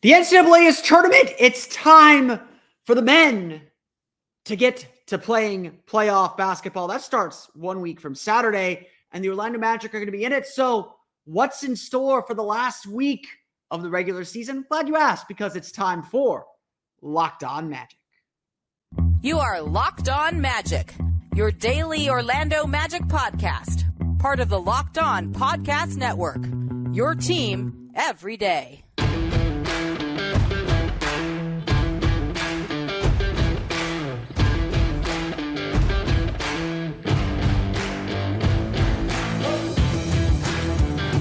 The NCAA's tournament, it's time for the men to get to playing playoff basketball. That starts 1 week from Saturday, and the Orlando Magic are going to be in it. So what's in store for the last week of the regular season? Glad you asked, because it's time for Locked On Magic. You are Locked On Magic, your daily Orlando Magic podcast, part of the Locked On Podcast Network, your team every day.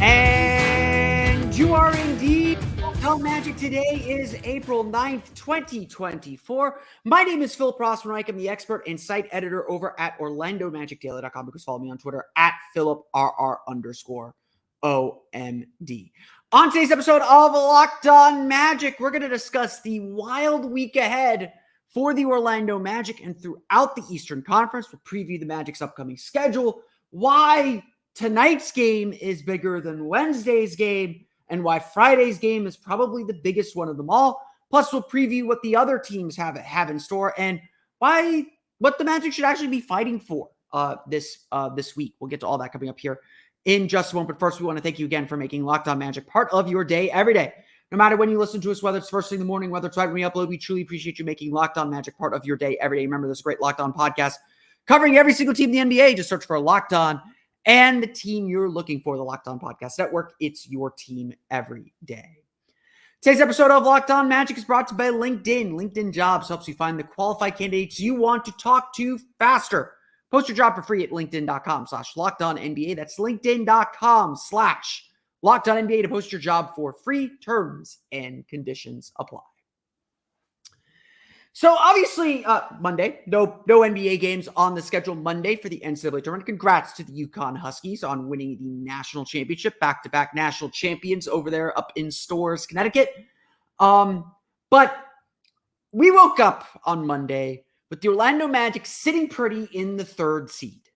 And you are indeed Locked On Magic. Today is April 9th, 2024. My name is Philip Rossman-Reich. I'm the expert and site editor over at OrlandoMagicDaily.com. You can follow me on Twitter at PhilipRR_OMD. On today's episode of Locked On Magic, we're going to discuss the wild week ahead for the Orlando Magic and throughout the Eastern Conference. We'll preview the Magic's upcoming schedule, why tonight's game is bigger than Wednesday's game, and why Friday's game is probably the biggest one of them all. Plus, we'll preview what the other teams have in store and what the Magic should actually be fighting for this week. We'll get to all that coming up here in just a moment. But first, we want to thank you again for making Locked On Magic part of your day every day. No matter when you listen to us, whether it's first thing in the morning, whether it's right when we upload, we truly appreciate you making Locked On Magic part of your day every day. Remember, this great Locked On podcast covering every single team in the NBA. Just search for Locked On and the team you're looking for, the Locked On Podcast Network. It's your team every day. Today's episode of Locked On Magic is brought to you by LinkedIn. LinkedIn Jobs helps you find the qualified candidates you want to talk to faster. Post your job for free at linkedin.com/LockedOnNBA. That's linkedin.com/LockedOnNBA to post your job for free. Terms and conditions apply. So obviously, Monday, no NBA games on the schedule Monday for the NCAA tournament. Congrats to the UConn Huskies on winning the national championship, back-to-back national champions over there up in Storrs, Connecticut. But we woke up on Monday with the Orlando Magic sitting pretty in the third seed.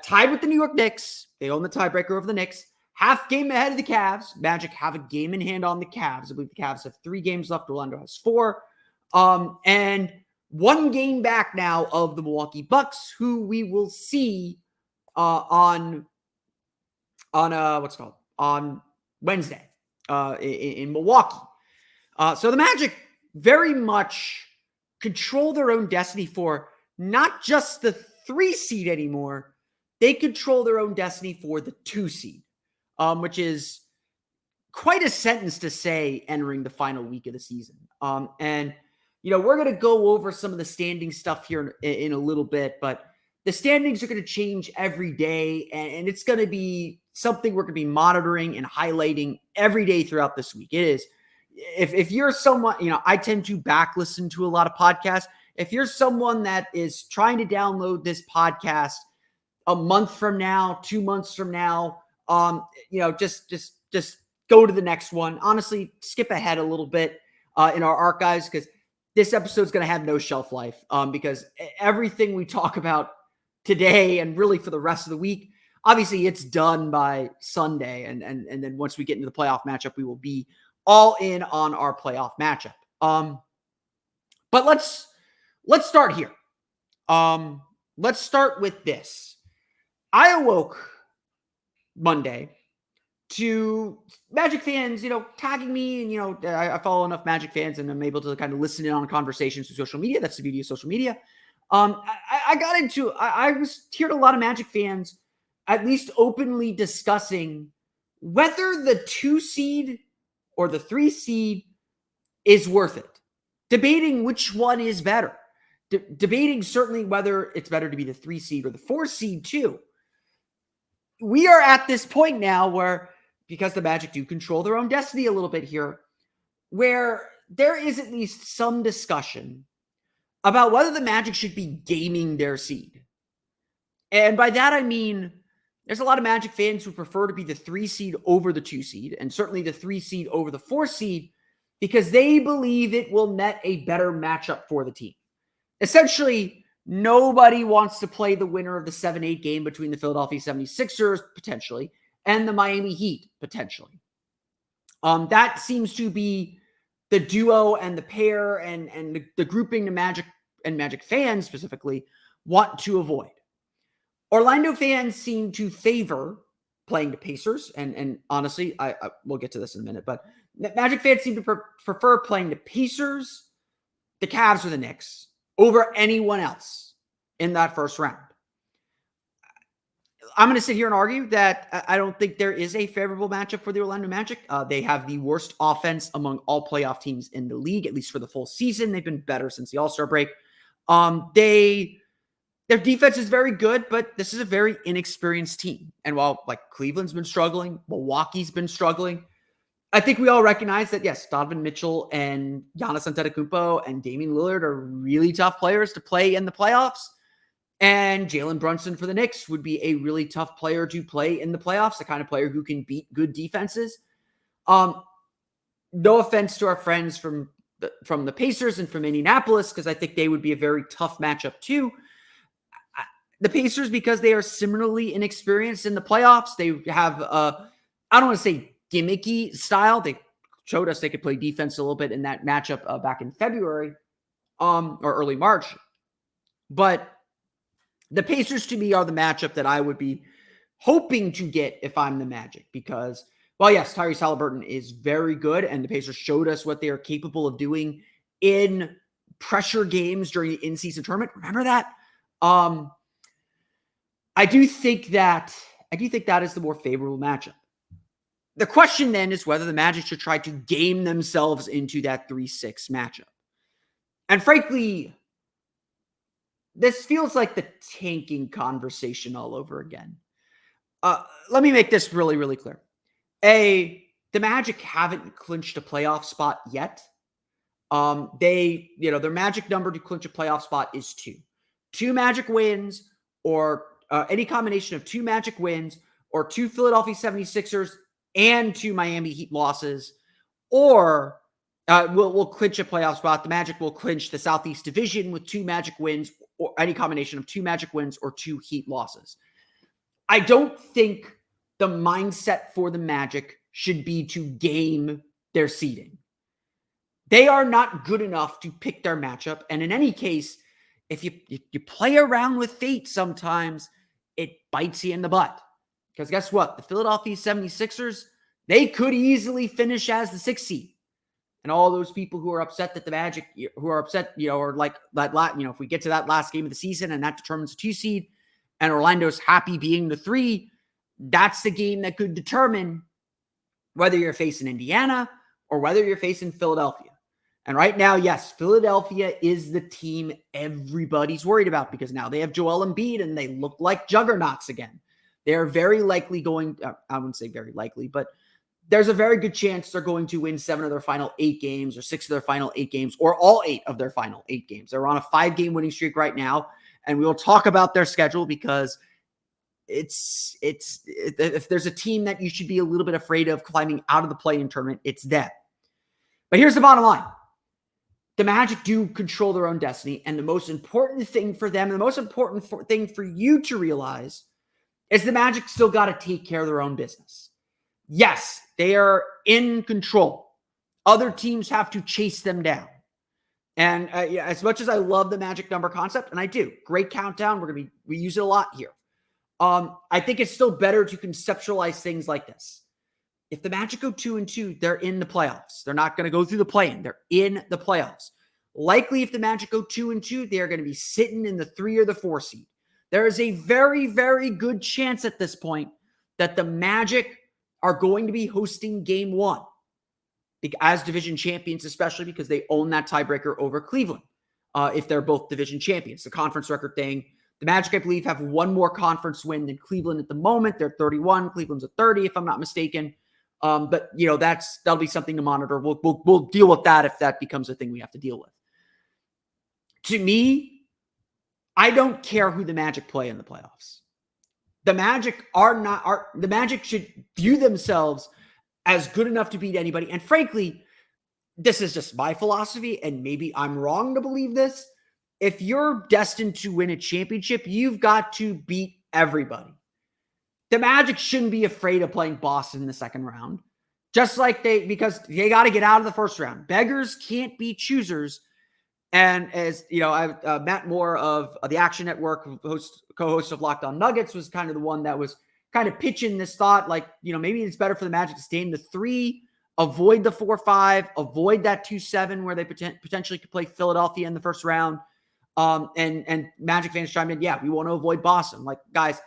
Tied with the New York Knicks. They own the tiebreaker over the Knicks. Half game ahead of the Cavs. Magic have a game in hand on the Cavs. I believe the Cavs have 3 games left. Orlando has 4. And 1 game back now of the Milwaukee Bucks, who we will see on Wednesday in Milwaukee. So the Magic very much control their own destiny for not just the 3 seed anymore. They control their own destiny for the 2 seed, which is quite a sentence to say entering the final week of the season. And we're going to go over some of the standing stuff here in a little bit, but the standings are going to change every day, and it's going to be something we're going to be monitoring and highlighting every day throughout this week. It is. If you're someone, I tend to back listen to a lot of podcasts. If you're someone that is trying to download this podcast a month from now, 2 months from now, just go to the next one. Honestly, skip ahead a little bit in our archives, because this episode is going to have no shelf life, because everything we talk about today and really for the rest of the week, obviously it's done by Sunday. And then once we get into the playoff matchup, we will be all in on our playoff matchup. But let's start here. Let's start with this. I awoke Monday to Magic fans, tagging me, and, I follow enough Magic fans and I'm able to kind of listen in on conversations through social media. That's the beauty of social media. I was hearing a lot of Magic fans at least openly discussing whether the 2 seed or the 3 seed is worth it. Debating which one is better. Debating certainly whether it's better to be the 3 seed or the 4 seed too. We are at this point now where, because the Magic do control their own destiny a little bit here, where there is at least some discussion about whether the Magic should be gaming their seed. And by that, I mean, there's a lot of Magic fans who prefer to be the 3 seed over the 2 seed, and certainly the 3 seed over the 4 seed, because they believe it will net a better matchup for the team. Essentially, nobody wants to play the winner of the 7-8 game between the Philadelphia 76ers, potentially, and the Miami Heat, potentially. That seems to be the duo and the pair and the grouping the Magic and Magic fans specifically want to avoid. Orlando fans seem to favor playing the Pacers, and honestly, I we'll get to this in a minute, but Magic fans seem to prefer playing the Pacers, the Cavs, or the Knicks over anyone else in that first round. I'm going to sit here and argue that I don't think there is a favorable matchup for the Orlando Magic. They have the worst offense among all playoff teams in the league, at least for the full season. They've been better since the All-Star break. Their defense is very good, but this is a very inexperienced team. And while like Cleveland's been struggling, Milwaukee's been struggling, I think we all recognize that, yes, Donovan Mitchell and Giannis Antetokounmpo and Damian Lillard are really tough players to play in the playoffs. And Jalen Brunson for the Knicks would be a really tough player to play in the playoffs, the kind of player who can beat good defenses. No offense to our friends from the Pacers and from Indianapolis, because I think they would be a very tough matchup too. The Pacers, because they are similarly inexperienced in the playoffs, they have, I don't want to say gimmicky style. They showed us they could play defense a little bit in that matchup back in February or early March. But the Pacers, to me, are the matchup that I would be hoping to get if I'm the Magic. Because, well, yes, Tyrese Haliburton is very good, and the Pacers showed us what they are capable of doing in pressure games during the in-season tournament. Remember that? I do think that is the more favorable matchup. The question then is whether the Magic should try to game themselves into that 3-6 matchup. And frankly, this feels like the tanking conversation all over again. Let me make this really, really clear. The Magic haven't clinched a playoff spot yet. Their magic number to clinch a playoff spot is 2. 2 Magic wins, or any combination of 2 Magic wins, or 2 Philadelphia 76ers and 2 Miami Heat losses, or will clinch a playoff spot. The Magic will clinch the Southeast Division with 2 Magic wins, or any combination of 2 Magic wins or 2 Heat losses. I don't think the mindset for the Magic should be to game their seeding. They are not good enough to pick their matchup. And in any case, if you play around with fate sometimes, it bites you in the butt. Because guess what? The Philadelphia 76ers, they could easily finish as the 6th seed. And all those people who are upset that the Magic, who are upset, or like that, if we get to that last game of the season and that determines the 2 seed, and Orlando's happy being the 3, that's the game that could determine whether you're facing Indiana or whether you're facing Philadelphia. And right now, yes, Philadelphia is the team everybody's worried about because now they have Joel Embiid and they look like juggernauts again. They're very likely going, I wouldn't say very likely, but there's a very good chance they're going to win 7 of their final 8 games or 6 of their final 8 games or all 8 of their final 8 games. They're on a 5-game winning streak right now, and we will talk about their schedule because it's if there's a team that you should be a little bit afraid of climbing out of the play-in tournament, it's them. But here's the bottom line. The Magic do control their own destiny, and the most important thing for them, and the most important thing for you to realize is the Magic still got to take care of their own business. Yes, they are in control. Other teams have to chase them down. And as much as I love the magic number concept, and I do, great countdown. We use it a lot here. I think it's still better to conceptualize things like this. If the Magic go 2-2, they're in the playoffs. They're not going to go through the play-in. They're in the playoffs. Likely, if the Magic go 2-2, they are going to be sitting in the 3 or the 4 seed. There is a very, very good chance at this point that the Magic are going to be hosting game 1 as division champions, especially because they own that tiebreaker over Cleveland if they're both division champions. The conference record thing, the Magic, I believe, have one more conference win than Cleveland at the moment. They're 31. Cleveland's at 30, if I'm not mistaken. But that'll be something to monitor. We'll deal with that if that becomes a thing we have to deal with. To me, I don't care who the Magic play in the playoffs. The Magic should view themselves as good enough to beat anybody. And frankly, this is just my philosophy, and maybe I'm wrong to believe this. If you're destined to win a championship, you've got to beat everybody. The Magic shouldn't be afraid of playing Boston in the second round. Just like because they got to get out of the first round. Beggars can't be choosers. And as you know, Matt Moore of the Action Network, co-host of Locked On Nuggets, was kind of the one that was kind of pitching this thought, like, maybe it's better for the Magic to stay in the 3, avoid the 4-5, avoid that 2-7 where they potentially could play Philadelphia in the first round. And Magic fans chimed in, yeah, we want to avoid Boston. Like, guys,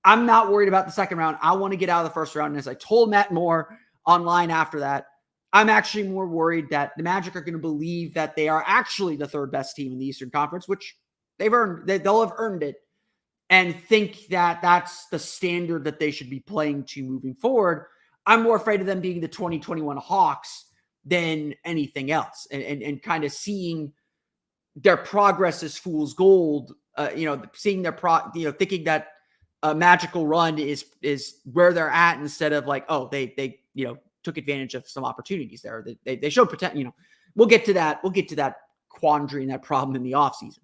I'm not worried about the second round. I want to get out of the first round. And as I told Matt Moore online after that, I'm actually more worried that the Magic are going to believe that they are actually the third best team in the Eastern Conference, which they'll have earned it, and think that that's the standard that they should be playing to moving forward. I'm more afraid of them being the 2021 Hawks than anything else, and kind of seeing their progress as fool's gold, seeing their thinking that a magical run is where they're at, instead of like, oh, they took advantage of some opportunities there. They showed potential. We'll get to that. We'll get to that quandary and that problem in the offseason.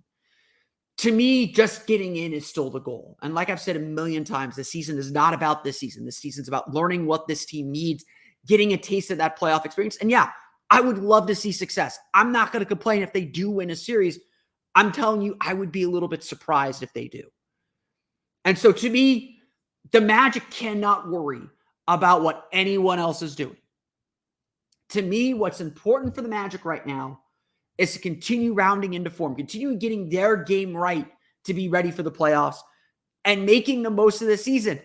To me, just getting in is still the goal. And like I've said a million times, this season is not about this season. This season's about learning what this team needs, getting a taste of that playoff experience. And yeah, I would love to see success. I'm not going to complain if they do win a series. I'm telling you, I would be a little bit surprised if they do. And so to me, the Magic cannot worry about what anyone else is doing. To me, what's important for the Magic right now is to continue rounding into form, continue getting their game right to be ready for the playoffs, and making the most of the season.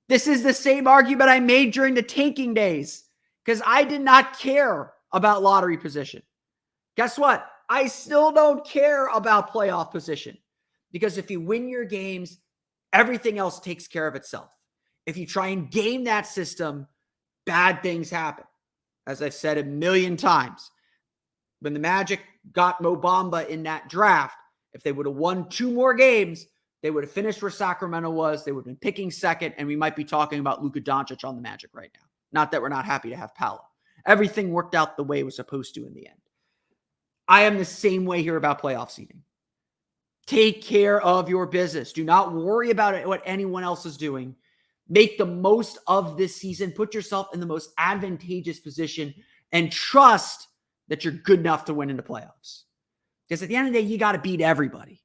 This is the same argument I made during the tanking days, because I did not care about lottery position. Guess what? I still don't care about playoff position, because if you win your games, everything else takes care of itself. If you try and game that system, bad things happen. As I've said a million times, when the Magic got Mo Bamba in that draft, if they would have won 2 more games, they would have finished where Sacramento was. They would have been picking second, and we might be talking about Luka Doncic on the Magic right now. Not that we're not happy to have Paolo. Everything worked out the way it was supposed to in the end. I am the same way here about playoff seeding. Take care of your business. Do not worry about it, what anyone else is doing. Make the most of this season. Put yourself in the most advantageous position and trust that you're good enough to win in the playoffs. Because at the end of the day, you got to beat everybody.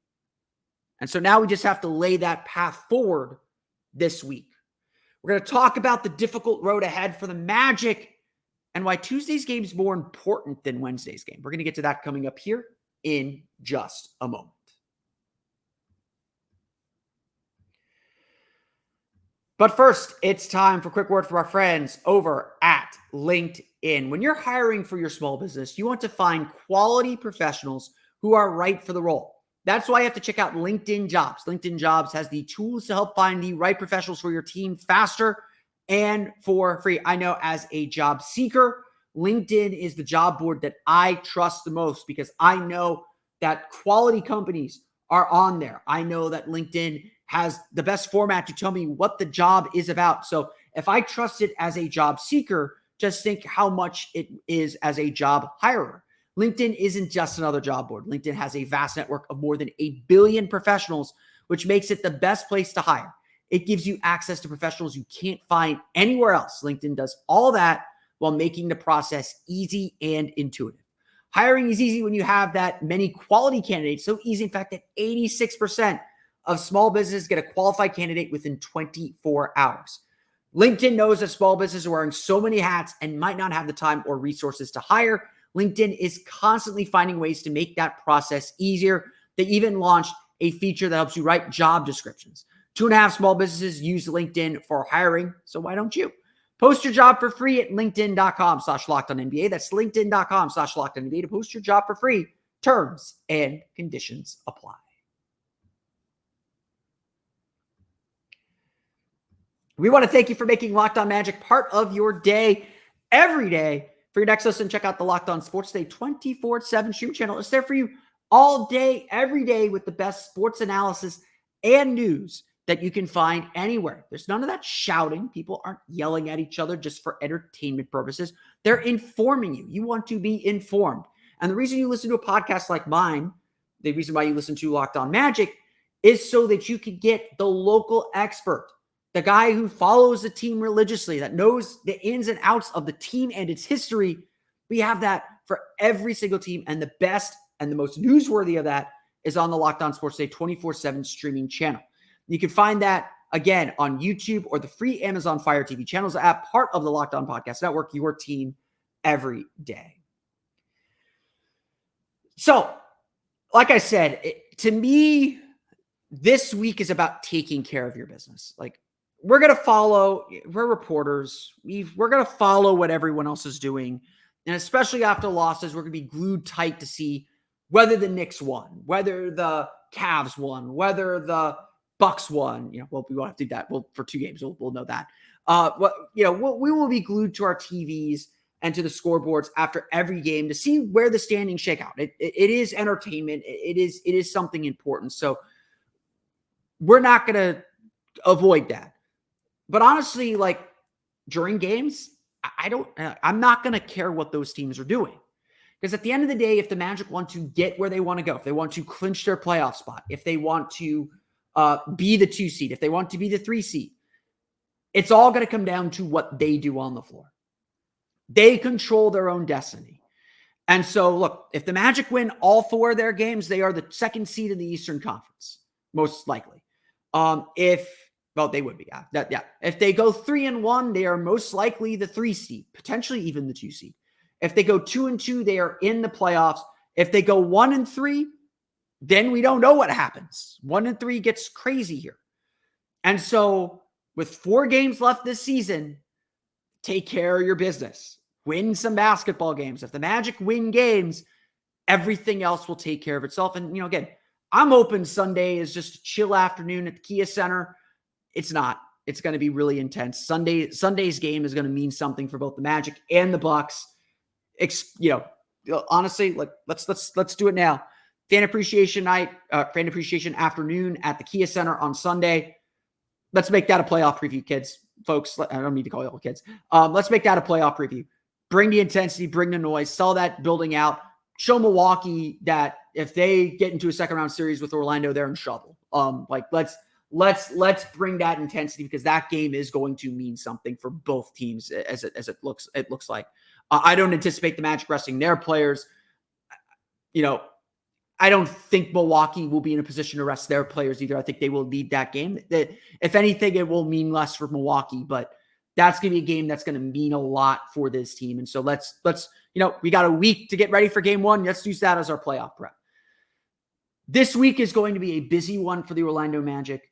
And so now we just have to lay that path forward this week. We're going to talk about the difficult road ahead for the Magic and why Tuesday's game is more important than Wednesday's game. We're going to get to that coming up here in just a moment. But first, it's time for a quick word from our friends over at LinkedIn. When you're hiring for your small business, you want to find quality professionals who are right for the role. That's why you have to check out LinkedIn Jobs. LinkedIn Jobs has the tools to help find the right professionals for your team faster and for free. I know as a job seeker, LinkedIn is the job board that I trust the most, because I know that quality companies are on there. I know that LinkedIn has the best format to tell me what the job is about. So if I trust it as a job seeker, just think how much it is as a job hirer. LinkedIn isn't just another job board. LinkedIn has a vast network of more than 8 billion professionals, which makes it the best place to hire. It gives you access to professionals you can't find anywhere else. LinkedIn does all that while making the process easy and intuitive. Hiring is easy when you have that many quality candidates. So easy, in fact, that 86% of small businesses get a qualified candidate within 24 hours. LinkedIn knows that small businesses are wearing so many hats and might not have the time or resources to hire. LinkedIn is constantly finding ways to make that process easier. They even launched a feature that helps you write job descriptions. 2.5 small businesses use LinkedIn for hiring, so why don't you? Post your job for free at linkedin.com/LockedOnNBA. That's linkedin.com/LockedOnNBA to post your job for free. Terms and conditions apply. We want to thank you for making Locked On Magic part of your day every day. For your next listen, check out the Locked On Sports Day 24/7 stream channel. It's there for you all day, every day, with the best sports analysis and news that you can find anywhere. There's none of that shouting. People aren't yelling at each other just for entertainment purposes. They're informing you. You want to be informed. And the reason you listen to a podcast like mine, the reason why you listen to Locked On Magic, is so that you can get the local expert the guy who follows the team religiously, that knows the ins and outs of the team and its history. We have that for every single team. And the best and the most newsworthy of that is on the Locked On Sports Day 24/7 streaming channel. You can find that again on YouTube or the free Amazon Fire TV channels app, part of the Locked On Podcast Network, your team every day. So, like I said, to me, this week is about taking care of your business. Like, we're reporters. We're going to follow what everyone else is doing. And especially after losses, we're going to be glued tight to see whether the Knicks won, whether the Cavs won, whether the Bucks won. We won't have to do that. For 2 games, we'll know that. We will be glued to our TVs and to the scoreboards after every game to see where the standings shake out. It is entertainment. It is something important. So we're not going to avoid that. But honestly, like, during games, I'm not going to care what those teams are doing. Because at the end of the day, if the Magic want to get where they want to go, if they want to clinch their playoff spot, if they want to be the 2 seed, if they want to be the 3 seed, it's all going to come down to what they do on the floor. They control their own destiny. And so, look, if the Magic win all 4 of their games, they are the 2nd seed in the Eastern Conference, most likely. They would be. Yeah. If they go 3-1, they are most likely the 3 seed, potentially even the 2 seed. If they go 2-2, they are in the playoffs. If they go 1-3, then we don't know what happens. 1-3 gets crazy here. And so, with 4 games left this season, take care of your business. Win some basketball games. If the Magic win games, everything else will take care of itself. And, again, I'm hoping Sunday is just a chill afternoon at the Kia Center. It's not. It's going to be really intense. Sunday's game is going to mean something for both the Magic and the Bucks. Honestly, like, let's do it now. Fan appreciation night, fan appreciation afternoon at the Kia Center on Sunday. Let's make that a playoff preview, kids, folks. I don't need to call you all kids. Let's make that a playoff preview. Bring the intensity, bring the noise, sell that building out. Show Milwaukee that if they get into a second round series with Orlando, they're in trouble. Let's bring that intensity, because that game is going to mean something for both teams as it looks like. I don't anticipate the Magic resting their players. I don't think Milwaukee will be in a position to rest their players either. I think they will lead that game. If anything, it will mean less for Milwaukee, but that's going to be a game that's going to mean a lot for this team. And so let's we got a week to get ready for game 1. Let's use that as our playoff prep. This week is going to be a busy one for the Orlando Magic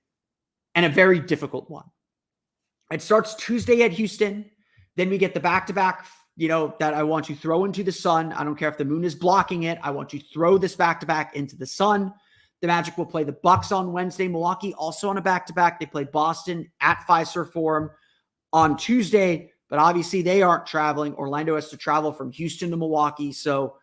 and a very difficult one. It starts Tuesday at Houston. Then we get the back-to-back, that I want to throw into the sun. I don't care if the moon is blocking it. I want to throw this back-to-back into the sun. The Magic will play the Bucks on Wednesday. Milwaukee also on a back-to-back. They play Boston at Fiserv Forum on Tuesday, but obviously they aren't traveling. Orlando has to travel from Houston to Milwaukee, so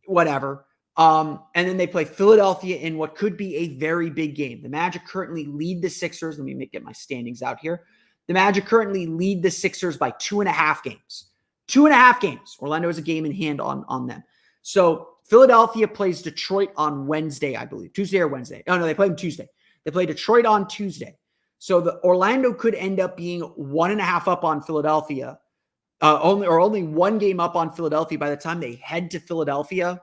whatever. And then they play Philadelphia in what could be a very big game. The Magic currently lead the Sixers. Let me get my standings out here. The Magic currently lead the Sixers by 2.5 games. 2.5 games. Orlando has a game in hand on them. So Philadelphia plays Detroit on Wednesday, I believe. Tuesday or Wednesday. Oh, no, they play them Tuesday. They play Detroit on Tuesday. So the Orlando could end up being 1.5 up on Philadelphia. Only 1 game up on Philadelphia by the time they head to Philadelphia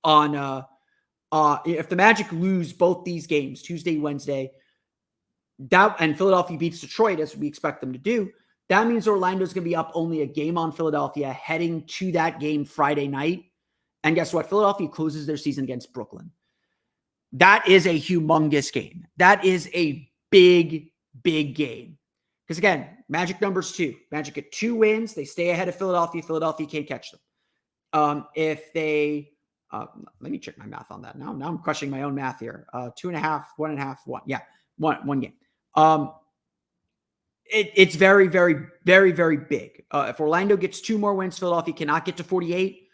on if the Magic lose both these games, Tuesday, Wednesday, and Philadelphia beats Detroit, as we expect them to do, that means Orlando's going to be up only a game on Philadelphia heading to that game Friday night. And guess what? Philadelphia closes their season against Brooklyn. That is a humongous game. That is a big, big game. Because again, Magic numbers 2. Magic get 2 wins. They stay ahead of Philadelphia. Philadelphia can't catch them. If they, let me check my math on that. Now I'm crushing my own math here. 2.5, 1.5, 1. Yeah, one game. It's very, very, very, very big. If Orlando gets 2 more wins, Philadelphia cannot get to 48.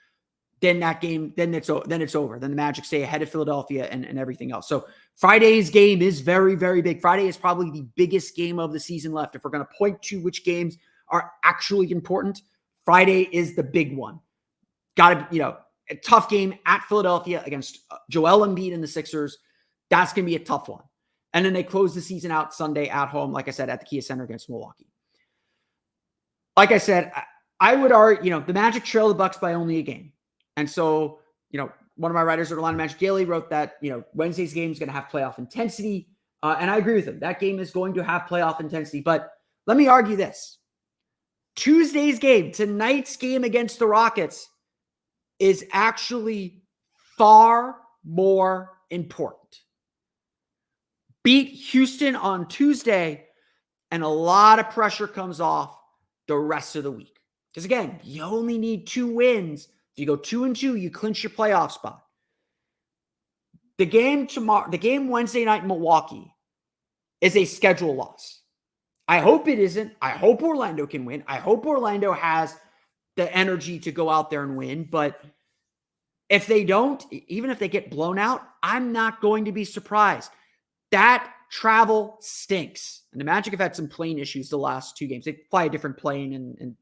Then that game, then it's over. Then the Magic stay ahead of Philadelphia and everything else. So Friday's game is very, very big. Friday is probably the biggest game of the season left. If we're going to point to which games are actually important, Friday is the big one. Got to, a tough game at Philadelphia against Joel Embiid and the Sixers. That's going to be a tough one. And then they close the season out Sunday at home, like I said, at the Kia Center against Milwaukee. Like I said, I would argue, the Magic trail the Bucks by only a game. And so, one of my writers at Orlando Magic Daily wrote that, Wednesday's game is going to have playoff intensity. And I agree with him. That game is going to have playoff intensity. But let me argue this. Tuesday's game, tonight's game against the Rockets, is actually far more important. Beat Houston on Tuesday, and a lot of pressure comes off the rest of the week. Because again, you only need 2 wins. If you go 2-2, you clinch your playoff spot. The game Wednesday night in Milwaukee is a schedule loss. I hope it isn't. I hope Orlando can win. I hope Orlando has the energy to go out there and win. But if they don't, even if they get blown out, I'm not going to be surprised. That travel stinks. And the Magic have had some plane issues the last 2 games. They fly a different plane, and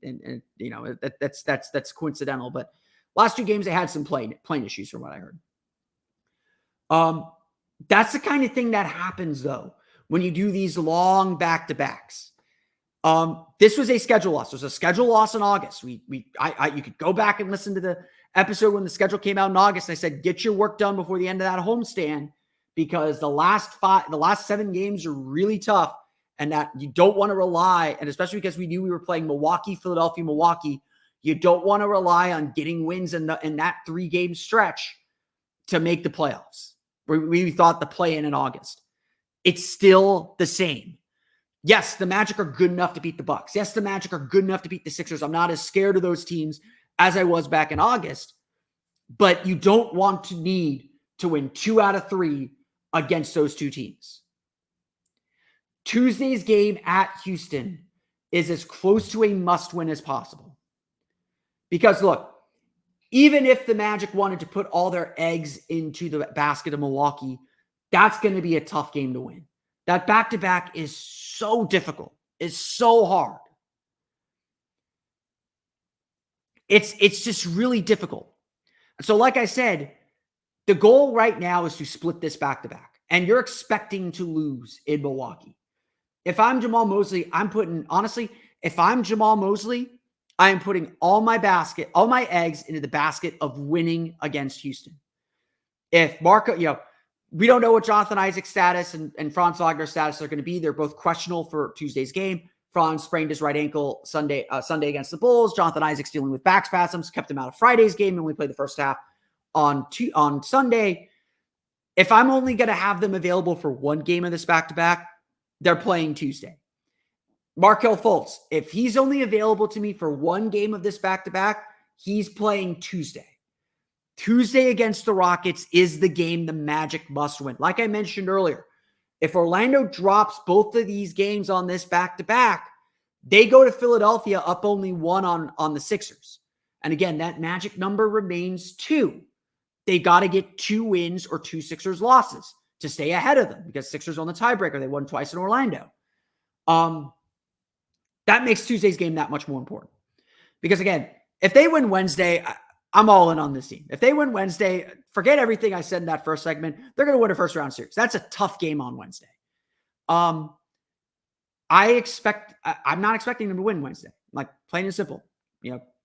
that's coincidental. But last 2 games they had some plane issues, from what I heard. That's the kind of thing that happens though when you do these long back-to-backs. This was a schedule loss. It was a schedule loss in August. You could go back and listen to the episode when the schedule came out in August. And I said, get your work done before the end of that homestand, because the last 7 games are really tough, and that you don't want to rely, and especially because we knew we were playing Milwaukee, Philadelphia, Milwaukee, you don't want to rely on getting wins in that 3-game stretch to make the playoffs. We thought the play-in in August. It's still the same. Yes, the Magic are good enough to beat the Bucks. Yes, the Magic are good enough to beat the Sixers. I'm not as scared of those teams as I was back in August, but you don't want to need to win 2 out of 3 against those 2 teams. Tuesday's game at Houston is as close to a must-win as possible. Because look, even if the Magic wanted to put all their eggs into the basket of Milwaukee, that's going to be a tough game to win. That back-to-back is so difficult. It's so hard. It's just really difficult. So like I said, the goal right now is to split this back-to-back. And you're expecting to lose in Milwaukee. If I'm Jamal Mosley, I'm putting all my eggs into the basket of winning against Houston. If Marco, we don't know what Jonathan Isaac's status and Franz Wagner's status are going to be. They're both questionable for Tuesday's game. Franz sprained his right ankle Sunday against the Bulls. Jonathan Isaac's dealing with back spasms, kept him out of Friday's game, and we played the first half on Sunday. If I'm only going to have them available for 1 game of this back-to-back, they're playing Tuesday. Markelle Fultz, if he's only available to me for 1 game of this back-to-back, he's playing Tuesday. Tuesday against the Rockets is the game the Magic must win. Like I mentioned earlier, if Orlando drops both of these games on this back-to-back, they go to Philadelphia up only 1 on the Sixers. And again, that Magic number remains 2. They got to get 2 wins or 2 Sixers losses to stay ahead of them, because Sixers on the tiebreaker. They won twice in Orlando. That makes Tuesday's game that much more important. Because again, if they win Wednesday, I'm all in on this team. If they win Wednesday, forget everything I said in that first segment. They're going to win a first-round series. That's a tough game on Wednesday. I'm not expecting them to win Wednesday. Like, plain and simple.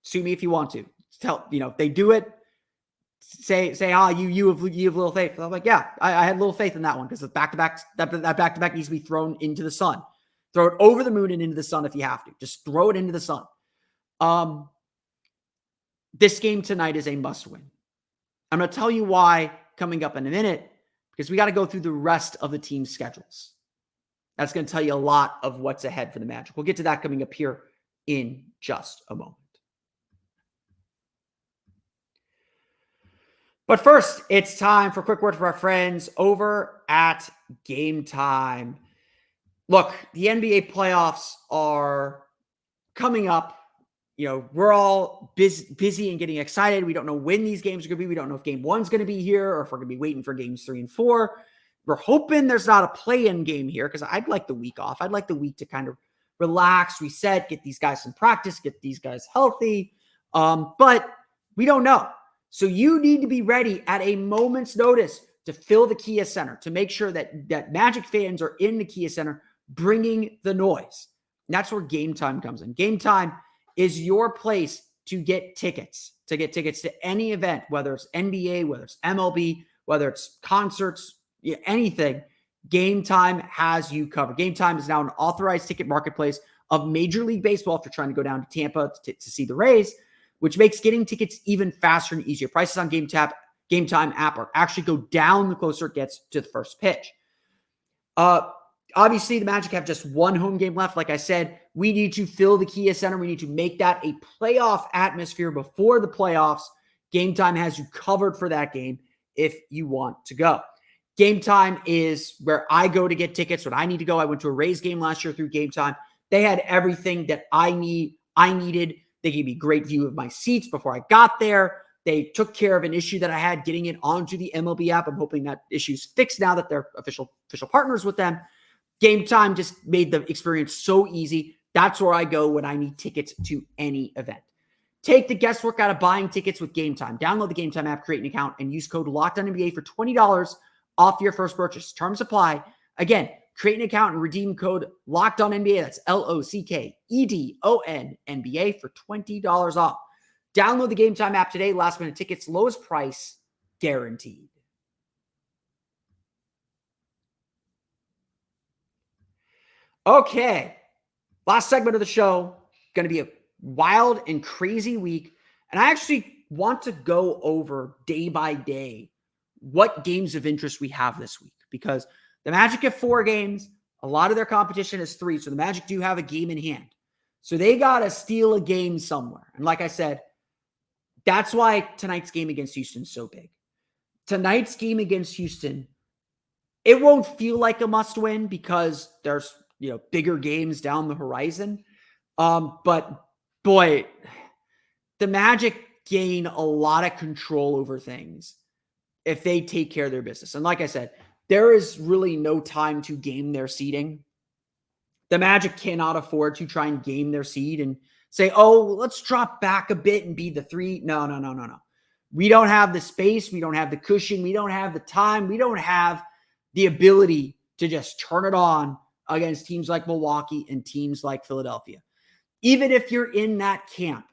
Sue me if you want to. If they do it, say, you have little faith. I'm like, yeah, I had little faith in that one, because the back-to-back, that back-to-back needs to be thrown into the sun. Throw it over the moon and into the sun if you have to. Just throw it into the sun. This game tonight is a must-win. I'm going to tell you why coming up in a minute, because we got to go through the rest of the team's schedules. That's going to tell you a lot of what's ahead for the Magic. We'll get to that coming up here in just a moment. But first, it's time for a quick word for our friends over at Game Time. Look, the NBA playoffs are coming up. We're all busy and getting excited. We don't know when these games are going to be. We don't know if game 1's going to be here or if we're going to be waiting for games 3 and 4. We're hoping there's not a play-in game here, because I'd like the week off. I'd like the week to kind of relax, reset, get these guys some practice, get these guys healthy. But we don't know. So you need to be ready at a moment's notice to fill the Kia Center, to make sure that Magic fans are in the Kia Center bringing the noise. And that's where Game Time comes in. Game Time is your place to get tickets to any event, whether it's NBA, whether it's MLB, whether it's concerts, anything. Game Time has you covered. Game Time is now an authorized ticket marketplace of Major League Baseball if you're trying to go down to Tampa to see the Rays, which makes getting tickets even faster and easier. Prices on Game Time app are actually go down the closer it gets to the first pitch. Obviously, the Magic have just one home game left. Like I said, we need to fill the Kia Center. We need to make that a playoff atmosphere before the playoffs. Game Time has you covered for that game if you want to go. Game Time is where I go to get tickets when I need to go. I went to a Rays game last year through Game Time. They had everything that I needed. They gave me a great view of my seats before I got there. They took care of an issue that I had getting it onto the MLB app. I'm hoping that issue's fixed now that they're official partners with them. Game Time just made the experience so easy. That's where I go when I need tickets to any event. Take the guesswork out of buying tickets with Game Time. Download the Game Time app, create an account, and use code LOCKEDONNBA for $20 off your first purchase. Terms apply. Again, create an account and redeem code LOCKEDONNBA. That's LOCKEDONNBA for $20 off. Download the Game Time app today. Last minute tickets, lowest price guaranteed. Okay, last segment of the show, going to be a wild and crazy week. And I actually want to go over day by day what games of interest we have this week, because the Magic have 4 games. A lot of their competition is 3. So the Magic do have a game in hand. So they got to steal a game somewhere. And like I said, that's why tonight's game against Houston is so big. Tonight's game against Houston, it won't feel like a must win because there's, bigger games down the horizon. But boy, the Magic gain a lot of control over things if they take care of their business. And like I said, there is really no time to game their seeding. The Magic cannot afford to try and game their seed and say, oh, let's drop back a bit and be the 3. No. We don't have the space. We don't have the cushion. We don't have the time. We don't have the ability to just turn it on against teams like Milwaukee and teams like Philadelphia. Even if you're in that camp,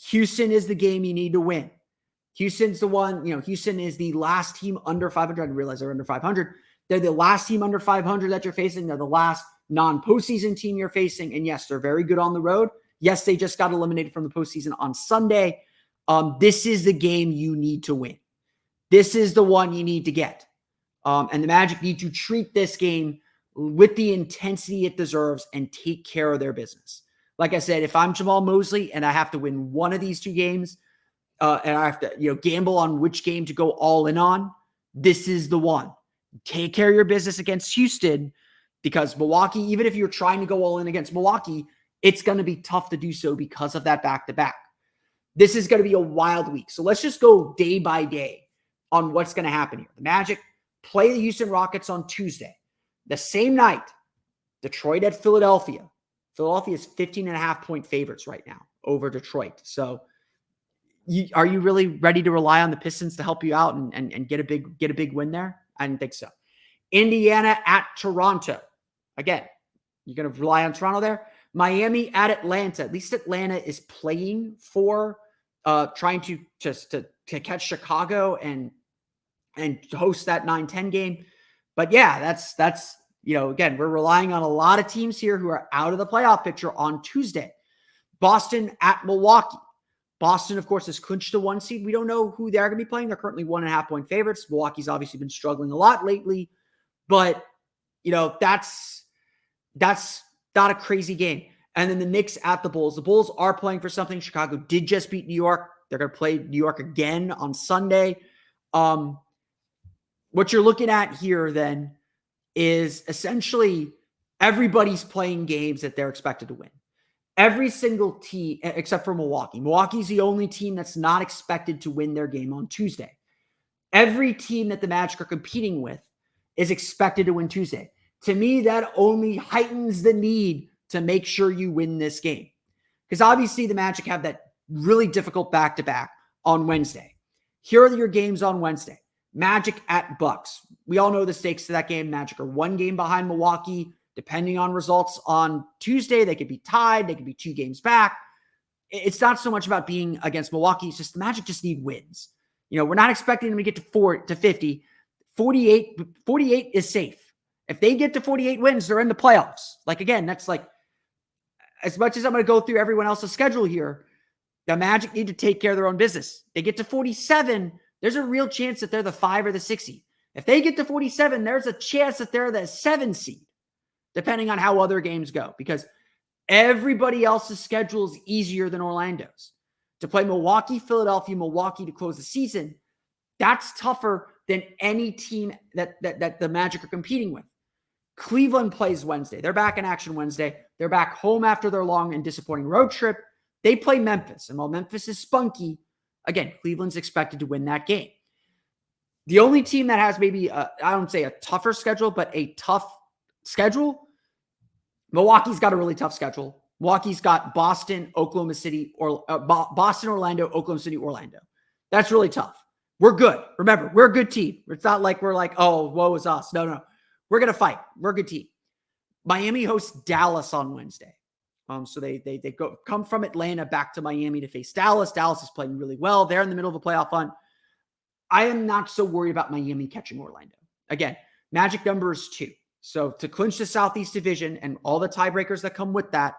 Houston is the game you need to win. Houston's the one, Houston is the last team under 500. I realize they're under 500. They're the last team under 500 that you're facing. They're the last non-postseason team you're facing. And yes, they're very good on the road. Yes, they just got eliminated from the postseason on Sunday. This is the game you need to win. This is the one you need to get. And the Magic need to treat this game with the intensity it deserves and take care of their business. Like I said, if I'm Jamal Mosley and I have to win one of these 2 games, and I have to, gamble on which game to go all in on, this is the one. Take care of your business against Houston, because Milwaukee, even if you're trying to go all in against Milwaukee, it's going to be tough to do so because of that back-to-back. This is going to be a wild week. So let's just go day by day on what's going to happen here. The Magic play the Houston Rockets on Tuesday. The same night, Detroit at Philadelphia. Philadelphia is 15.5-point favorites right now over Detroit. So are you really ready to rely on the Pistons to help you out and get a big win there? I didn't think so. Indiana at Toronto. Again, you're going to rely on Toronto there. Miami at Atlanta. At least Atlanta is playing for trying to catch Chicago and host that 9-10 game. But yeah, that's again, we're relying on a lot of teams here who are out of the playoff picture on Tuesday. Boston at Milwaukee. Boston, of course, has clinched the 1 seed. We don't know who they're going to be playing. They're currently 1.5-point favorites. Milwaukee's obviously been struggling a lot lately, but that's not a crazy game. And then the Knicks at the Bulls. The Bulls are playing for something. Chicago did just beat New York. They're going to play New York again on Sunday. What you're looking at here then is essentially everybody's playing games that they're expected to win. Every single team, except for Milwaukee. Milwaukee's the only team that's not expected to win their game on Tuesday. Every team that the Magic are competing with is expected to win Tuesday. To me, that only heightens the need to make sure you win this game. Because obviously the Magic have that really difficult back-to-back on Wednesday. Here are your games on Wednesday. Magic at Bucks. We all know the stakes to that game. Magic are 1 game behind Milwaukee. Depending on results on Tuesday, they could be tied. They could be 2 games back. It's not so much about being against Milwaukee. It's just the Magic just need wins. We're not expecting them to get to 50. 48 is safe. If they get to 48 wins, they're in the playoffs. Again, that's as much as I'm going to go through everyone else's schedule here, the Magic need to take care of their own business. They get to 47, there's a real chance that they're the 5 or the 6 seed. If they get to 47, there's a chance that they're the 7 seed, depending on how other games go, because everybody else's schedule is easier than Orlando's. To play Milwaukee, Philadelphia, Milwaukee to close the season, that's tougher than any team that the Magic are competing with. Cleveland plays Wednesday. They're back in action Wednesday. They're back home after their long and disappointing road trip. They play Memphis. And while Memphis is spunky, again, Cleveland's expected to win that game. The only team that has maybe, I don't say a tougher schedule, but a tough schedule, Milwaukee's got a really tough schedule. Milwaukee's got Boston, Oklahoma City, or Boston, Orlando, Oklahoma City, Orlando. That's really tough. We're good. Remember, we're a good team. It's not like we're like, oh, woe is us. No. We're going to fight. We're a good team. Miami hosts Dallas on Wednesday. So they come from Atlanta back to Miami to face Dallas. Dallas is playing really well. They're in the middle of a playoff hunt. I am not so worried about Miami catching Orlando. Again, magic number is 2. So to clinch the Southeast Division and all the tiebreakers that come with that,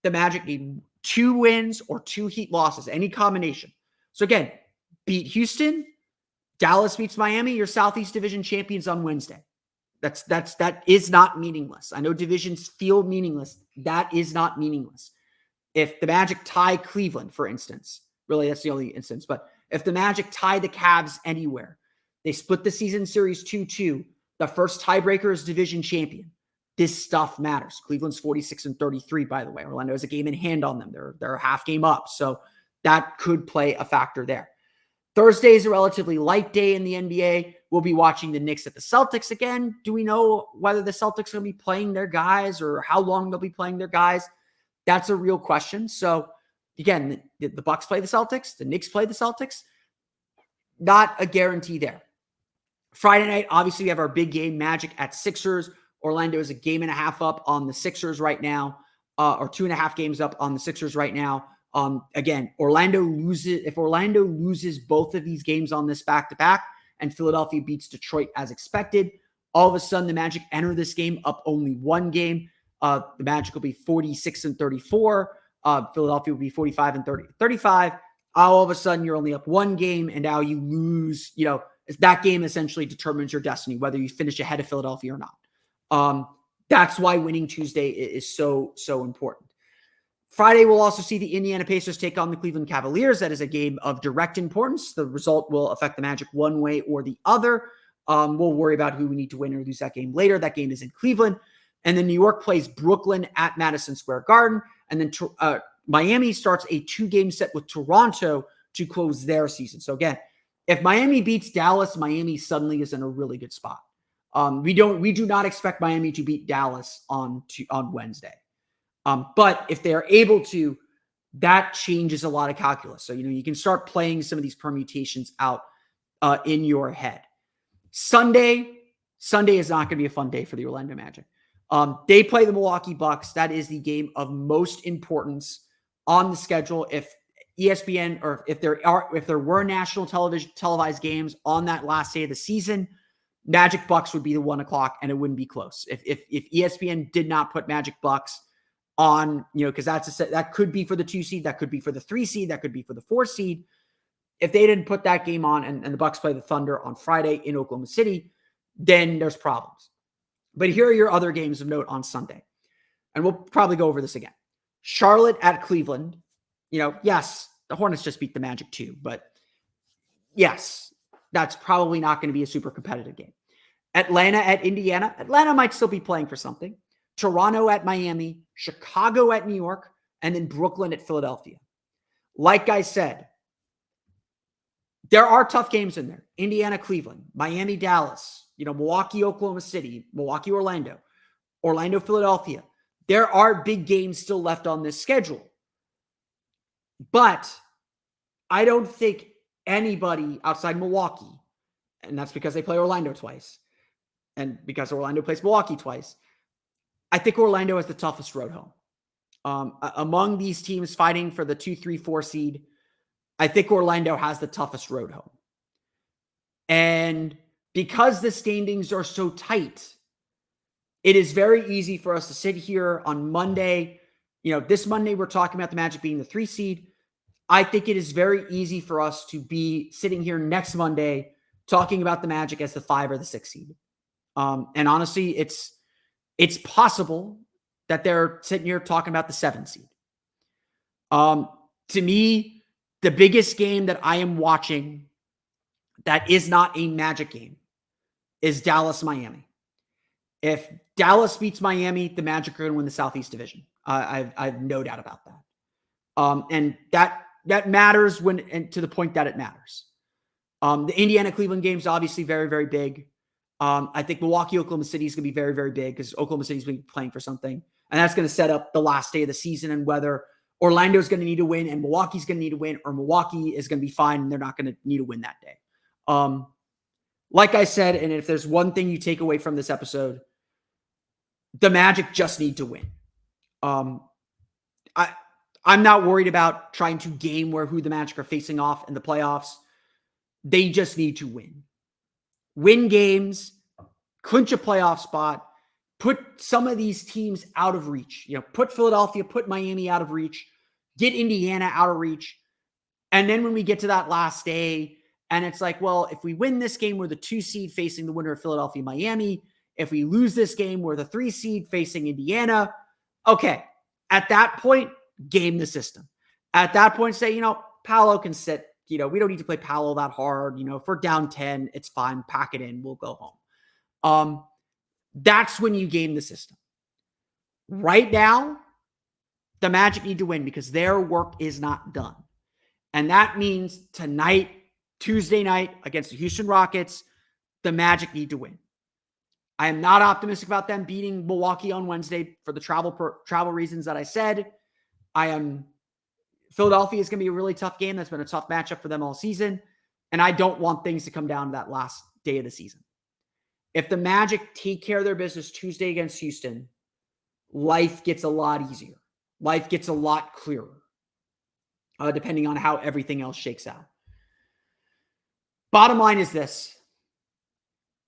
the Magic need 2 wins or 2 Heat losses, any combination. So again, beat Houston, Dallas beats Miami, your Southeast Division champions on Wednesday. That is not meaningless. I know divisions feel meaningless. That is not meaningless. If the Magic tie Cleveland, for instance, really that's the only instance, but if the Magic tie the Cavs anywhere, they split the season series 2-2, the first tiebreaker is division champion. This stuff matters. Cleveland's 46-33, by the way. Orlando has a game in hand on them. They're a half game up. So that could play a factor there. Thursday is a relatively light day in the NBA. We'll be watching the Knicks at the Celtics again. Do we know whether the Celtics are going to be playing their guys or how long they'll be playing their guys? That's a real question. So again, the Bucks play the Celtics. The Knicks play the Celtics. Not a guarantee there. Friday night, obviously, we have our big game, Magic at Sixers. Orlando is a game and a half up on the Sixers right now, or 2.5 games up on the Sixers right now. Again, Orlando loses. If Orlando loses both of these games on this back-to-back and Philadelphia beats Detroit as expected, all of a sudden the Magic enter this game up only 1 game. The Magic will be 46-34. Philadelphia will be 45-35. All of a sudden you're only up 1 game and now you lose. That game essentially determines your destiny, whether you finish ahead of Philadelphia or not. That's why winning Tuesday is so important. Friday, we'll also see the Indiana Pacers take on the Cleveland Cavaliers. That is a game of direct importance. The result will affect the Magic one way or the other. We'll worry about who we need to win or lose that game later. That game is in Cleveland. And then New York plays Brooklyn at Madison Square Garden. And then Miami starts a 2-game set with Toronto to close their season. So again, if Miami beats Dallas, Miami suddenly is in a really good spot. We do not expect Miami to beat Dallas on Wednesday. But if they are able to, that changes a lot of calculus. So, you can start playing some of these permutations out in your head. Sunday is not going to be a fun day for the Orlando Magic. They play the Milwaukee Bucks. That is the game of most importance on the schedule. If ESPN or if there were national televised games on that last day of the season, Magic Bucks would be the 1 o'clock and it wouldn't be close. If ESPN did not put Magic Bucks on, because that could be for the 2 seed, that could be for the 3 seed, that could be for the 4 seed. If they didn't put that game on and the Bucks play the Thunder on Friday in Oklahoma City, then there's problems. But here are your other games of note on Sunday. And we'll probably go over this again. Charlotte at Cleveland. Yes, the Hornets just beat the Magic too, but yes, that's probably not going to be a super competitive game. Atlanta at Indiana. Atlanta might still be playing for something. Toronto at Miami, Chicago at New York, and then Brooklyn at Philadelphia. Like I said, there are tough games in there. Indiana, Cleveland, Miami, Dallas, Milwaukee, Oklahoma City, Milwaukee, Orlando, Philadelphia. There are big games still left on this schedule. But I don't think anybody outside Milwaukee and that's because they play Orlando twice, and because Orlando plays Milwaukee twice. I think Orlando has the toughest road home. Among these teams fighting for the 2, 3, 4 seed, I think Orlando has the toughest road home. And because the standings are so tight, it is very easy for us to sit here on Monday. This Monday, we're talking about the Magic being the 3 seed. I think it is very easy for us to be sitting here next Monday talking about the Magic as the 5 or the 6 seed. And honestly, it's possible that they're sitting here talking about the 7 seed. To me, the biggest game that I am watching that is not a Magic game is Dallas-Miami. If Dallas beats Miami, the Magic are going to win the Southeast Division. I have no doubt about that. And that matters and to the point that it matters. The Indiana-Cleveland game is obviously very, very big. I think Milwaukee-Oklahoma City is going to be very, very big because Oklahoma City is going to be playing for something. And that's going to set up the last day of the season and whether Orlando is going to need to win and Milwaukee's going to need to win, or Milwaukee is going to be fine and they're not going to need to win that day. Like I said, and if there's one thing you take away from this episode, the Magic just need to win. I'm not worried about trying to game who the Magic are facing off in the playoffs. They just need to win. Win games, clinch a playoff spot, put some of these teams out of reach. Put Philadelphia, put Miami out of reach, get Indiana out of reach. And then when we get to that last day, and it's like, well, if we win this game, we're the 2 seed facing the winner of Philadelphia, Miami. If we lose this game, we're the 3 seed facing Indiana. Okay. At that point, game the system. At that point, say, Paolo can sit. We don't need to play Paolo that hard. If we're down 10, it's fine. Pack it in. We'll go home. That's when you game the system. Right now, the Magic need to win because their work is not done. And that means tonight, Tuesday night against the Houston Rockets, the Magic need to win. I am not optimistic about them beating Milwaukee on Wednesday for the travel reasons that I said. Philadelphia is going to be a really tough game. That's been a tough matchup for them all season. And I don't want things to come down to that last day of the season. If the Magic take care of their business Tuesday against Houston, life gets a lot easier. Life gets a lot clearer, depending on how everything else shakes out. Bottom line is this.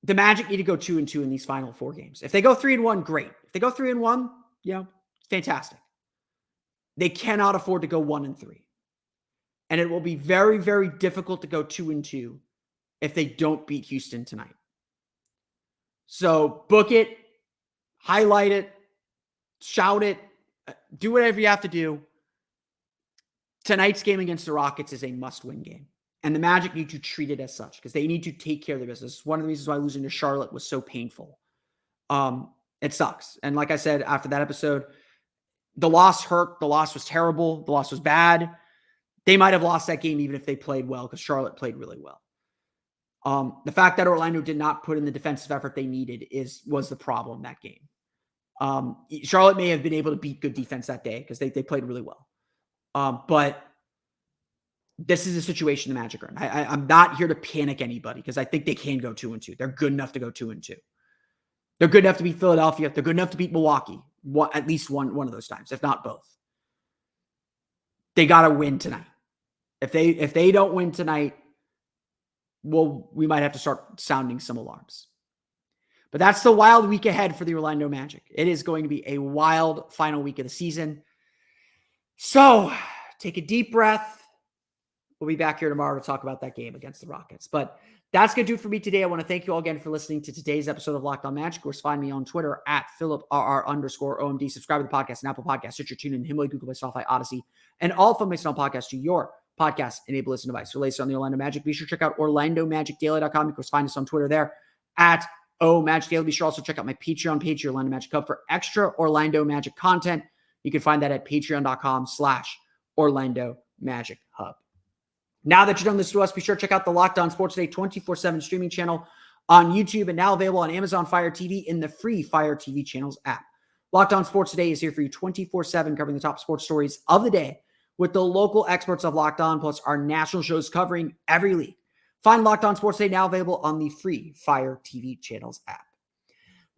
The Magic need to go 2-2 in these final 4 games. If they go 3-1, great. If they go 3-1, fantastic. They cannot afford to go 1-3. And it will be very, very difficult to go 2-2 if they don't beat Houston tonight. So book it, highlight it, shout it, do whatever you have to do. Tonight's game against the Rockets is a must-win game. And the Magic need to treat it as such because they need to take care of their business. One of the reasons why losing to Charlotte was so painful. It sucks. And like I said, after that episode, the loss hurt. The loss was terrible. The loss was bad. They might have lost that game even if they played well because Charlotte played really well. The fact that Orlando did not put in the defensive effort they needed was the problem that game. Charlotte may have been able to beat good defense that day because they played really well. But this is a situation the Magic are in. I'm not here to panic anybody because I think they can go 2-2. They're good enough to go 2-2. They're good enough to beat Philadelphia. They're good enough to beat Milwaukee. At least one of those times, if not both. They got to win tonight. If they don't win tonight, we might have to start sounding some alarms. But that's the wild week ahead for the Orlando Magic. It is going to be a wild final week of the season. So take a deep breath. We'll be back here tomorrow to talk about that game against the Rockets. But that's going to do it for me today. I want to thank you all again for listening to today's episode of Locked On Magic. Of course, find me on Twitter at @PhilipRR_OMD. Subscribe to the podcast on Apple Podcasts, Stitcher, TuneIn, Himalaya, Google Play, Spotify, Odyssey, and all from my sound podcasts to your podcast-enabled listening device. For latest on the Orlando Magic, be sure to check out OrlandoMagicDaily.com. Of course, find us on Twitter there at @OMagicDaily. Be sure also to check out my Patreon page, Orlando Magic Hub, for extra Orlando Magic content. You can find that at patreon.com/Orlando Magic Hub. Now that you've done this to us, be sure to check out the Locked On Sports Today 24/7 streaming channel on YouTube and now available on Amazon Fire TV in the free Fire TV channels app. Locked On Sports Today is here for you 24/7, covering the top sports stories of the day with the local experts of Locked On, plus our national shows covering every league. Find Locked On Sports Today now available on the free Fire TV channels app.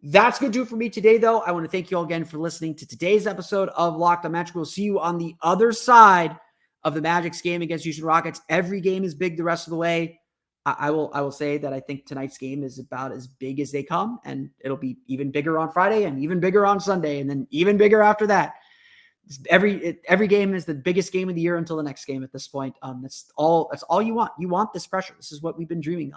That's going to do it for me today, though. I want to thank you all again for listening to today's episode of Locked On Magic. We'll see you on the other side of the Magic's game against Houston Rockets. Every game is big the rest of the way. I will say that I think tonight's game is about as big as they come, and it'll be even bigger on Friday and even bigger on Sunday, and then even bigger after that. Every game is the biggest game of the year until the next game at this point. That's all you want. You want this pressure. This is what we've been dreaming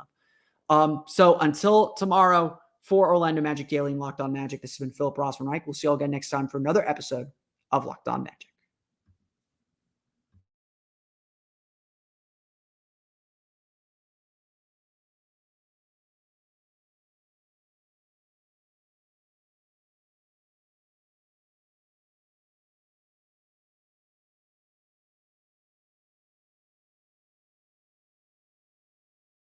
of. So until tomorrow, for Orlando Magic Daily and Locked On Magic, this has been Philip Rossman-Reich. We'll see you all again next time for another episode of Locked On Magic.